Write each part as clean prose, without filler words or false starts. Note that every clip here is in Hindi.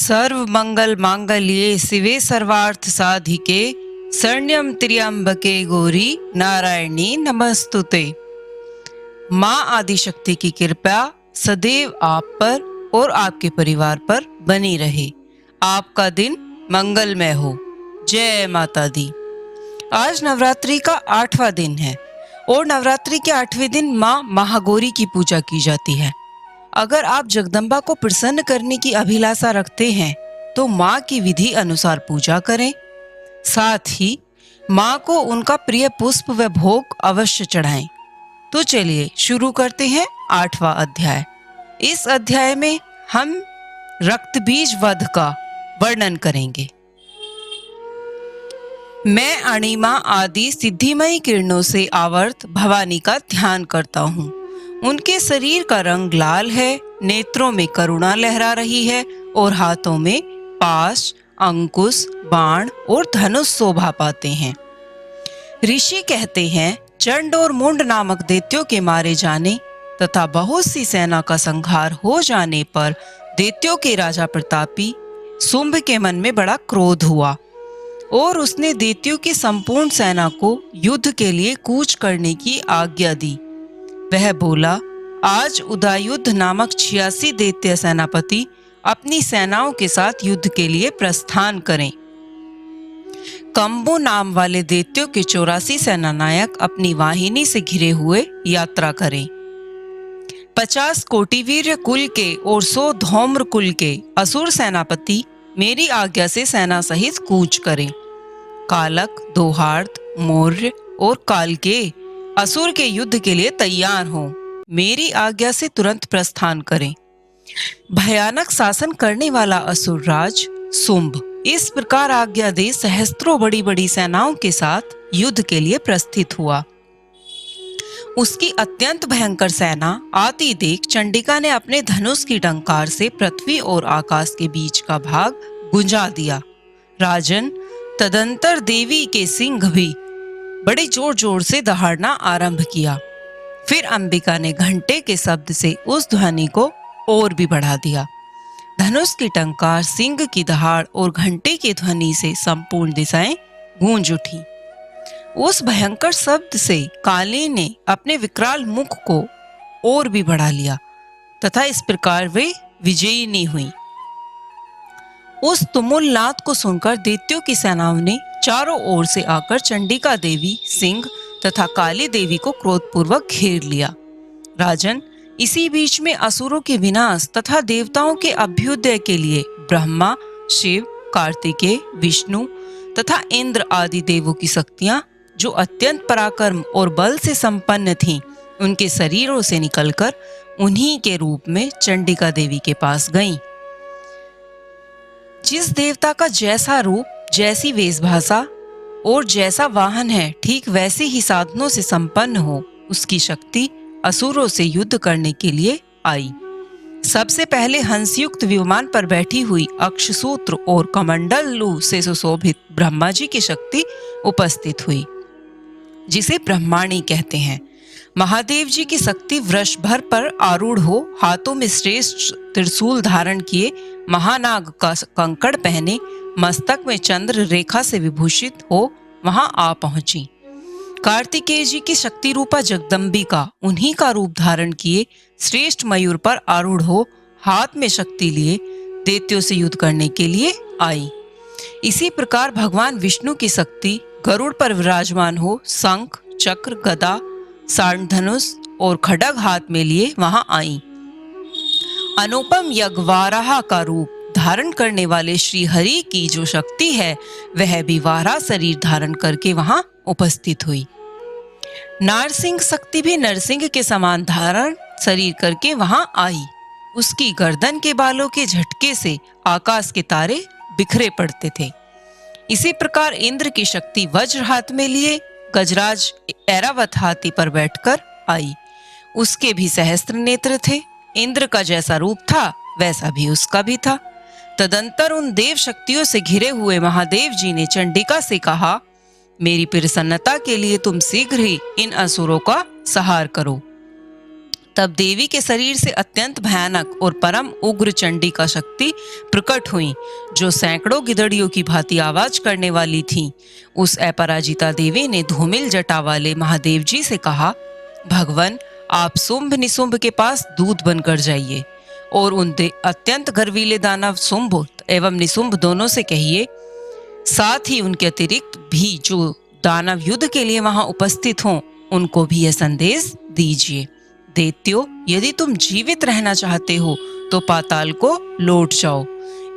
सर्व मंगल मांगल्ये शिवे सर्वार्थ साधिके शरण्यं त्र्यंबके गौरी नारायणी नमस्तुते। माँ आदिशक्ति की कृपा सदैव आप पर और आपके परिवार पर बनी रहे। आपका दिन मंगलमय हो। जय माता दी। आज नवरात्रि का 8वां दिन है और नवरात्रि के 8वें दिन माँ महागौरी की पूजा की जाती है। अगर आप जगदम्बा को प्रसन्न करने की अभिलाषा रखते हैं तो माँ की विधि अनुसार पूजा करें। साथ ही माँ को उनका प्रिय पुष्प व भोग अवश्य चढ़ाएं। तो चलिए शुरू करते हैं 8वां अध्याय। इस अध्याय में हम रक्तबीज वध का वर्णन करेंगे। मैं अणिमा आदि सिद्धिमयी किरणों से आवर्त भवानी का ध्यान करता हूँ। उनके शरीर का रंग लाल है, नेत्रों में करुणा लहरा रही है और हाथों में पाश, अंकुश, बाण और धनुष शोभा पाते हैं। ऋषि कहते हैं, चंड और मुंड नामक दैत्यों के मारे जाने तथा बहुत सी सेना का संहार हो जाने पर दैत्यों के राजा प्रतापी शुंभ के मन में बड़ा क्रोध हुआ और उसने दैत्यों की संपूर्ण सेना को युद्ध के लिए कूच करने की आज्ञा दी। वह बोला, आज उदयुद्ध नामक 86 दैत्य सेनापति अपनी सेनाओं के साथ युद्ध के लिए प्रस्थान करें। कंबु नाम वाले दैत्यों के 84 सेनानायक अपनी वाहिनी से घिरे हुए यात्रा करें। 50 कोटिवीर्य कुल के और 100 धौम्र कुल के असुर सेनापति मेरी आज्ञा से सेना सहित कूच करें। कालक, दोहार्द, मौर्य और कालकेय असुर के युद्ध के लिए तैयार हों। मेरी आज्ञा से तुरंत प्रस्थान करें। भयानक शासन करने वाला असुर राज शुंभ इस प्रकार आज्ञा दे सहस्त्रों बड़ी बड़ी सेनाओं के साथ युद्ध के लिए प्रस्थित हुआ। उसकी अत्यंत भयंकर सेना आती देख चंडिका ने अपने धनुष की टंकार से पृथ्वी और आकाश के बीच का भाग गुंजा दिया। राजन, तदंतर देवी के सिंह भी बड़े जोर जोर से दहाड़ना आरंभ किया। फिर अंबिका ने घंटे के शब्द से उस ध्वनि को और भी बढ़ा दिया। धनुष की टंकार, सिंह की दहाड़ और घंटे की ध्वनि से संपूर्ण दिशाएं गूंज उठी। उस भयंकर शब्द से काली ने अपने विकराल मुख को और भी बढ़ा लिया तथा इस प्रकार वे विजयिनी हुई। उस तुमुल नाद को सुनकर दैत्यों की सेनाओं ने चारों ओर से आकर चंडिका देवी, सिंह तथा काली देवी को क्रोधपूर्वक घेर लिया। राजन, इसी बीच में असुरों के विनाश तथा देवताओं के अभ्युदय के लिए ब्रह्मा, शिव, कार्तिकेय, विष्णु तथा इंद्र आदि देवों की शक्तियां जो अत्यंत पराक्रम और बल से संपन्न थीं, उनके शरीरों से निकलकर उन्हीं के रूप में चंडिका देवी के पास गईं। जिस देवता का जैसा रूप, जैसी वेशभूषा और जैसा वाहन है, ठीक वैसे ही साधनों से संपन्न हो, उसकी शक्ति असुरों से युद्ध करने के लिए आई। सबसे पहले हंसयुक्त विमान पर बैठी हुई अक्षसूत्र और कमंडलू से सुशोभित ब्रह्मा जी की शक्ति उपस्थित हुई, जिसे ब्रह्माणी कहते हैं। महादेव जी की शक्ति वृषभर पर आरूढ़ हो, हाथों में श्रेष्ठ त्रिशूल धारण किए, महानाग का कंकड़ पहने, मस्तक में चंद्र रेखा से विभूषित हो वहां आ पहुंची। कार्तिकेय जी की शक्ति रूपा जगदम्बिका उन्हीं का रूप धारण किए श्रेष्ठ मयूर पर आरूढ़ हो, हाथ में शक्ति लिए दैत्यों से युद्ध करने के लिए आई। इसी प्रकार भगवान विष्णु की शक्ति गरुड़ पर विराजमान हो, शंख, चक्र, गदा, सांडधनुष और खड्ग हाथ में लिए वहां आई। अनुपम यज्ञवाराह का रूप धारण करने वाले श्री हरि की जो शक्ति है, वह भी वाराह शरीर धारण करके वहां उपस्थित हुई। नारसिंह शक्ति भी नरसिंह के समान धारण शरीर करके वहां आई। उसकी गर्दन के बालों के झटके से आकाश के तारे बिखरे पड़ते थे। इसी प्रकार इंद्र की शक्ति वज्र हाथ में लिए गजराज ऐरावत हाथी पर बैठकर आई। उसके भी सहस्त्र नेत्र थे। इंद्र का जैसा रूप था वैसा भी उसका भी था। तदंतर उन देव शक्तियों से घिरे हुए महादेव जी ने चंडिका से कहा, मेरी प्रसन्नता के लिए तुम शीघ्र ही इन असुरों का संहार करो। तब देवी के शरीर से अत्यंत भयानक और परम उग्र चंडी का शक्ति प्रकट हुई, जो सैकड़ों गिदड़ियों की भांति आवाज करने वाली थीं। उस अपराजिता देवी ने धूमिल जटा वाले महादेव जी से कहा, भगवान, आप शुंभ निशुंभ के पास दूत बनकर जाइए और उन अत्यंत गर्वीले दानव शुंभ एवं निशुंभ दोनों से कहिए, साथ ही उनके अतिरिक्त भी जो दानव युद्ध के लिए वहां उपस्थित हों, उनको भी यह संदेश दीजिए। दैत्यो, यदि तुम जीवित रहना चाहते हो तो पाताल को लौट जाओ।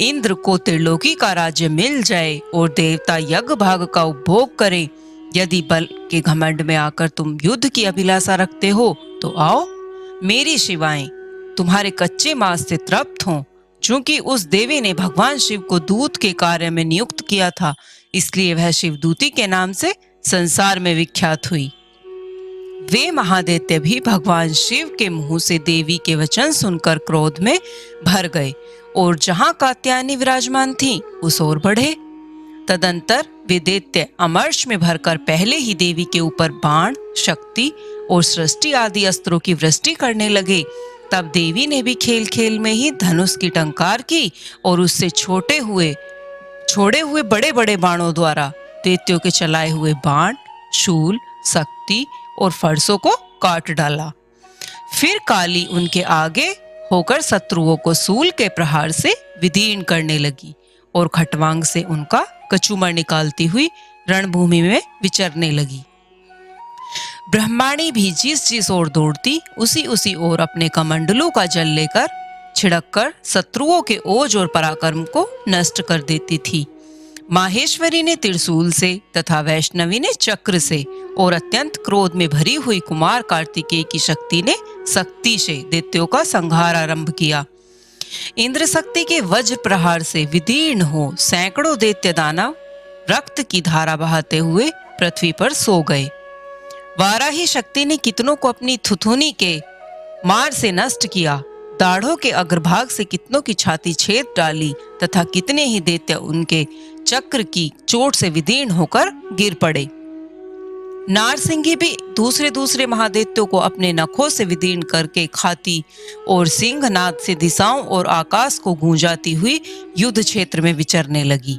इंद्र को त्रिलोकी का राज्य मिल जाए और देवता यज्ञ भाग का उपभोग करें। यदि बल के घमंड में आकर तुम युद्ध की अभिलाषा रखते हो तो आओ, मेरी शिवाएं तुम्हारे कच्चे मांस से तृप्त हों। चूंकि उस देवी ने भगवान शिव को दूत के कार्य में नियुक्त किया था, इसलिए वह शिवदूती के नाम से संसार में विख्यात हुई। वे महादैत्य भी भगवान शिव के मुंह से देवी के वचन सुनकर क्रोध में भर गए और जहां कात्यायनी विराजमान थी उस ओर बढ़े। तदंतर वे दैत्य अमर्ष में भरकर पहले ही देवी के ऊपर बाण, शक्ति और सृष्टि आदि अस्त्रों की वृष्टि करने लगे। तब देवी ने भी खेल खेल में ही धनुष की टंकार की और उससे छोड़े हुए बड़े बड़े बाणों द्वारा दैत्यों के चलाए हुए बाण, शूल, शक्ति और फरसों को काट डाला। फिर काली उनके आगे होकर शत्रुओं को सूल के प्रहार से विदीर्ण करने लगी और खटवांग से उनका कचूमर निकालती हुई रणभूमि में विचरने लगी। ब्रह्माणी भी जिस जिस ओर दौड़ती उसी ओर अपने कमंडलों का जल लेकर छिड़ककर शत्रुओं के ओज और पराक्रम को नष्ट कर देती थी। माहेश्वरी ने त्रिशूल से तथा वैष्णवी ने चक्र से और अत्यंत क्रोध में भरी हुई कुमार कार्तिकेय की शक्ति ने शक्ति से दैत्यों का संहार आरंभ किया। इंद्र शक्ति के वज्र प्रहार से विदीर्ण हो सैकड़ों दैत्य दानव रक्त की धारा बहाते हुए पृथ्वी पर सो गए। वाराही शक्ति ने कितनों को अपनी थुथुनी के मार से नष्ट किया, दाढ़ों के अग्रभाग से कितनों की छाती छेद डाली तथा कितने ही दैत्य उनके चक्र की चोट से विदीर्ण होकर गिर पड़े। नारसिंगी भी दूसरे महादैत्यों को अपने नखों से विदीर्ण करके खाती और सिंहनाद से दिशाओं और आकाश को गूंजाती हुई युद्ध क्षेत्र में विचरने लगी।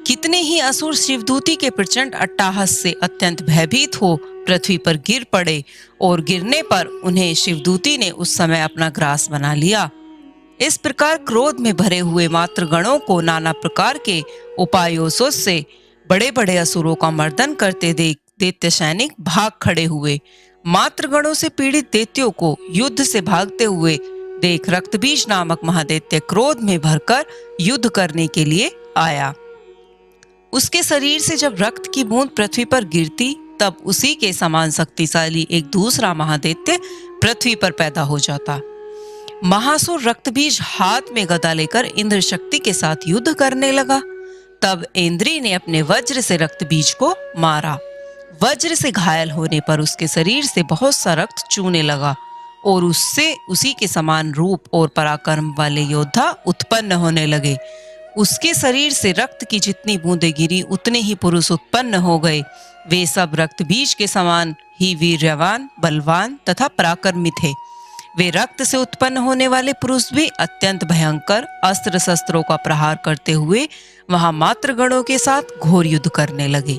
कितने ही असुर शिवदूती के प्रचंड अट्टहास से अत्यंत भयभीत हो पृथ्वी पर गिर पड़े और गिरने पर उन्हें शिवदूती ने उस समय अपना ग्रास बना लिया। इस प्रकार क्रोध में भरे हुए मातृगणों को नाना प्रकार के उपायों से बड़े बड़े असुरों का मर्दन करते देख दैत्य सैनिक भाग खड़े हुए। मातृगणों से पीड़ित दैत्यों को युद्ध से भागते हुए देख रक्तबीज नामक महादैत्य क्रोध में भरकर युद्ध करने के लिए आया। उसके शरीर से जब रक्त की बूंद पृथ्वी पर गिरती तब उसी के समान शक्तिशाली एक दूसरा महादैत्य पृथ्वी पर पैदा हो जाता। महासुर रक्तबीज हाथ में गदा लेकर इंद्र शक्ति के साथ युद्ध करने लगा। तब इंद्री ने अपने वज्र से रक्तबीज को मारा। वज्र से घायल होने पर उसके शरीर से बहुत सा रक्त चूने लगा और उससे उसी के समान रूप और पराक्रम वाले योद्धा उत्पन्न होने लगे। उसके शरीर से रक्त की जितनी बूंदें गिरी उतने ही पुरुष उत्पन्न हो गए। वे सब रक्तबीज के समान ही वीर्यवान, बलवान तथा पराक्रमी थे। वे रक्त से उत्पन्न होने वाले पुरुष भी अत्यंत भयंकर अस्त्र शस्त्रों का प्रहार करते हुए वहां मातृगणों के साथ घोर युद्ध करने लगे।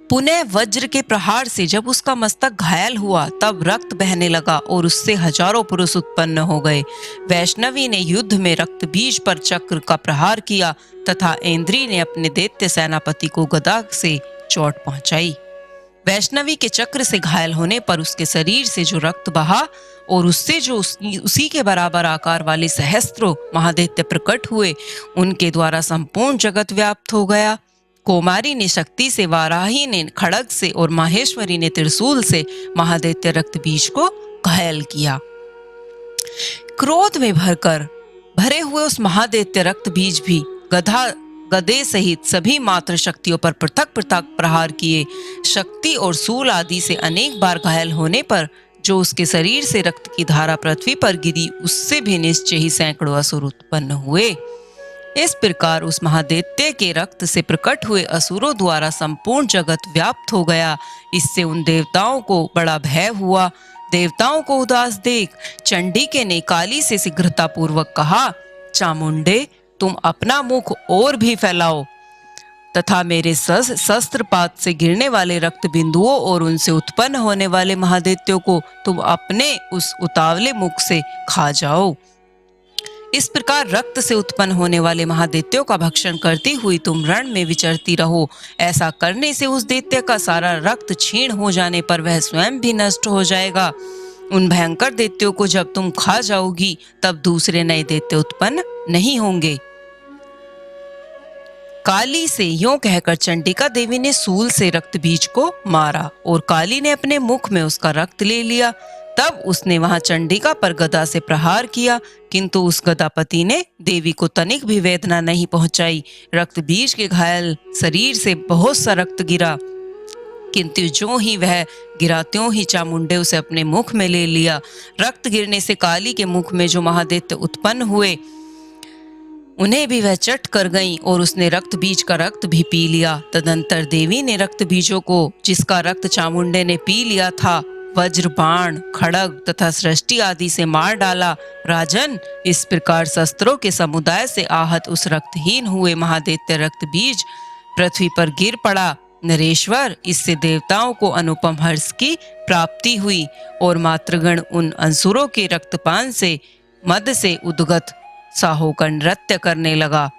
पुनः वज्र के प्रहार से जब उसका मस्तक घायल हुआ तब रक्त बहने लगा और उससे हजारों पुरुष उत्पन्न हो गए। वैष्णवी ने युद्ध में रक्तबीज पर चक्र का प्रहार किया तथा इंद्री ने अपने दैत्य सेनापति को गदा से चोट पहुंचाई। वैष्णवी के चक्र से घायल होने पर उसके शरीर से जो रक्त बहा और उससे जो उसी के बराबर आकार वाले सहस्त्रों महादैत्य प्रकट हुए, उनके द्वारा संपूर्ण जगत व्याप्त हो गया। कोमारी ने शक्ति से, वाराही ने खड़ग से और माहेश्वरी ने त्रिशूल से महादैत्य रक्तबीज को घायल किया। क्रोध में भरे हुए उस महादैत्य रक्तबीज भी गदे सहित सभी मात्र शक्तियों पर पृथक पृथक प्रहार किए। शक्ति और सूल आदि से अनेक बार घायल होने पर जो उसके शरीर से रक्त की धारा पृथ्वी पर गिरी, उससे भी निश्चय ही सैकड़ों असुर उत्पन्न हुए। इस प्रकार उस महादैत्य के रक्त से प्रकट हुए असुरों द्वारा संपूर्ण जगत व्याप्त हो गया। इससे उन देवताओं को बड़ा भय हुआ। देवताओं को उदास देख चंडिके ने काली से शीघ्रतापूर्वक कहा, चामुंडे, तुम अपना मुख और भी फैलाओ तथा मेरे शस्त्रपात से गिरने वाले रक्त बिंदुओं और उनसे उत्पन्न होने वाले महादैत्यों को तुम अपने उस उतावले मुख से खा जाओ। इस प्रकार रक्त से उत्पन्न होने वाले महादैत्यों का भक्षण करती हुई तुम रण में विचरती रहो। ऐसा करने से उस दैत्य का सारा रक्त क्षीण हो जाने पर वह स्वयं भी नष्ट हो जाएगा। उन भयंकर दैत्यों को जब तुम खा जाओगी तब दूसरे नए दैत्य उत्पन्न नहीं होंगे। काली से यूं कहकर चंडिका देवी ने सूल से रक्त बीज को मारा और काली ने अपने मुख में उसका रक्त ले लिया। तब उसने वहां चंडिका पर गदा से प्रहार किया, किंतु उस गदापति ने देवी को तनिक भी वेदना नहीं पहुंचाई। रक्त बीज के घायल शरीर से बहुत सा रक्त गिरा, किंतु जो ही वह गिरा त्यों ही चामुंडे उसे अपने मुख में ले लिया। रक्त गिरने से काली के मुख में जो महादैत्य उत्पन्न हुए उन्हें भी वह चट कर गईं और उसने रक्त बीज का रक्त भी पी लिया। तदंतर देवी ने रक्त बीजों को, जिसका रक्त चामुंडे ने पी लिया था, वज्र, बाण, खड़ग तथा सृष्टि आदि से मार डाला। राजन, इस प्रकार शस्त्रों के समुदाय से आहत उस रक्तहीन हुए महादैत्य रक्त बीज पृथ्वी पर गिर पड़ा। नरेश्वर, इससे देवताओं को अनुपम हर्ष की प्राप्ति हुई और मातृगण उन अंसुरों के रक्तपान से मद से उद्गत सा होकर नृत्य करने लगा।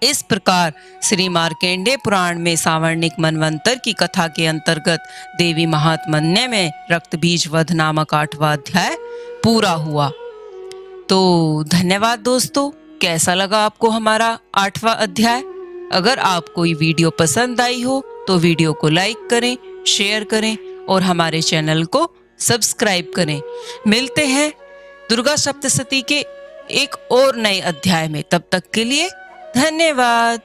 इस प्रकार श्री मार्कंडेय पुराण में सावर्णिक मनवंतर की कथा के अंतर्गत देवी महात्म्य में रक्त बीज वध नामक 8वां अध्याय पूरा हुआ। तो धन्यवाद दोस्तों, कैसा लगा आपको हमारा 8वां अध्याय? अगर आपको ये वीडियो पसंद आई हो तो वीडियो को लाइक करें, शेयर करें और हमारे चैनल को सब्सक्राइब करें। मिलते हैं दुर्गा सप्तशती के एक और नए अध्याय में। तब तक के लिए धन्यवाद।